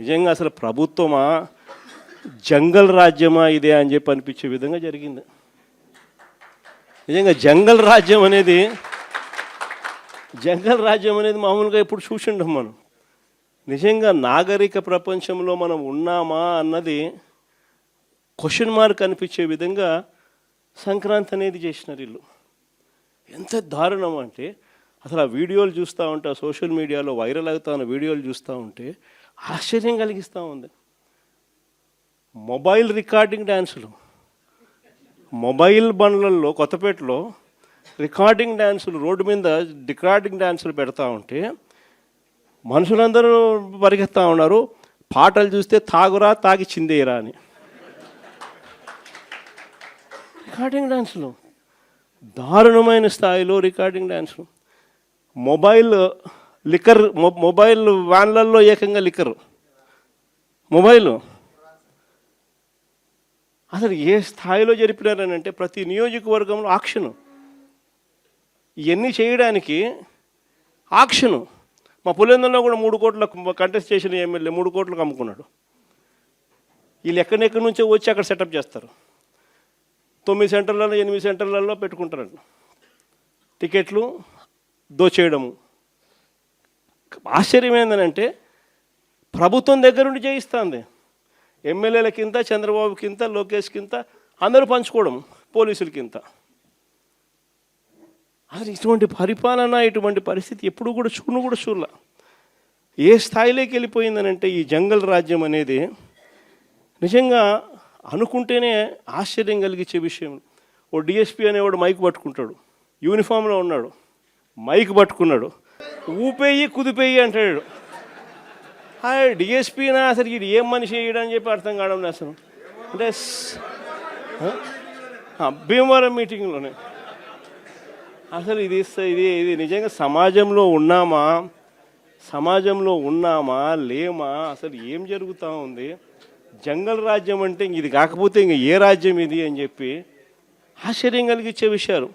నిజంగా అసలు ప్రభుత్వమా జంగల్ రాజ్యమా ఇదే అని చెప్పి అనిపించే విధంగా జరిగింది. నిజంగా జంగల్ రాజ్యం అనేది మామూలుగా ఇప్పుడు చూసిండం మనం. నిజంగా నాగరిక ప్రపంచంలో మనం ఉన్నామా అన్నది క్వశ్చన్ మార్క్ అనిపించే విధంగా సంక్రాంతి అనేది చేసినారు వీళ్ళు. ఎంత దారుణం అంటే అసలు ఆ వీడియోలు చూస్తూ ఉంటే, సోషల్ మీడియాలో వైరల్ అవుతా ఉన్న వీడియోలు చూస్తూ ఉంటే ఆశ్చర్యం కలిగిస్తూ ఉంది. మొబైల్ రికార్డింగ్ డ్యాన్సులు, మొబైల్ బండ్లలో కొత్తపేటలో రికార్డింగ్ డ్యాన్సులు, రోడ్డు మీద రికార్డింగ్ డ్యాన్సులు పెడతా ఉంటే మనుషులందరూ పరిగెత్తా ఉన్నారు. పాటలు చూస్తే తాగురా తాగి చిందేయరా అని. రికార్డింగ్ డ్యాన్సులు, దారుణమైన స్థాయిలో రికార్డింగ్ డ్యాన్సులు. మొబైల్ వ్యాన్లలో ఏకంగా లిక్కర్, మొబైల్ అసలు ఏ స్థాయిలో జరిపినారని అంటే ప్రతి నియోజకవర్గంలో ఆక్షను. ఇవన్నీ చేయడానికి ఆక్షను. మా పులివెందులలో కూడా 3 కోట్లకు కంటెస్ట్ చేసిన ఎమ్మెల్యే 3 కోట్లకు అమ్ముకున్నాడు. వీళ్ళు ఎక్కడెక్కడి నుంచో వచ్చి అక్కడ సెటప్ చేస్తారు. 9 సెంటర్లలో 8 సెంటర్లలో పెట్టుకుంటారండి. టికెట్లు దోచేయడము. ఆశ్చర్యం ఏంటంటే ప్రభుత్వం దగ్గర నుండి చేయిస్తుంది. ఎమ్మెల్యేలకింత, చంద్రబాబుకింత, లోకేష్కింత అందరూ పంచుకోవడం, పోలీసులకింత. అసలు ఇటువంటి పరిపాలన, ఇటువంటి పరిస్థితి ఎప్పుడు కూడా చూడలే. ఏ స్థాయిలోకి వెళ్ళిపోయిందనంటే ఈ జంగల్ రాజ్యం అనేది నిజంగా అనుకుంటేనే ఆశ్చర్యం కలిగించే విషయం. ఓ డిఎస్పీ అనేవాడు మైక్ పట్టుకుంటాడు, యూనిఫామ్లో ఉన్నాడు, మైక్ పట్టుకున్నాడు, ఊపేయి కుదిపేయి అంటాడు. డిఎస్పీనా అసలు ఇది ఏం మనిషి వేయడని చెప్పి అర్థం కావడం అసలు. అంటే భీమవరం మీటింగ్లోనే అసలు ఇది నిజంగా సమాజంలో ఉన్నామా లేమా, అసలు ఏం జరుగుతూ ఉంది? జంగల్ రాజ్యం అంటే ఇది కాకపోతే ఇంక ఏ రాజ్యం ఇది అని చెప్పి ఆశ్చర్యం కలిగించే విషయాలు.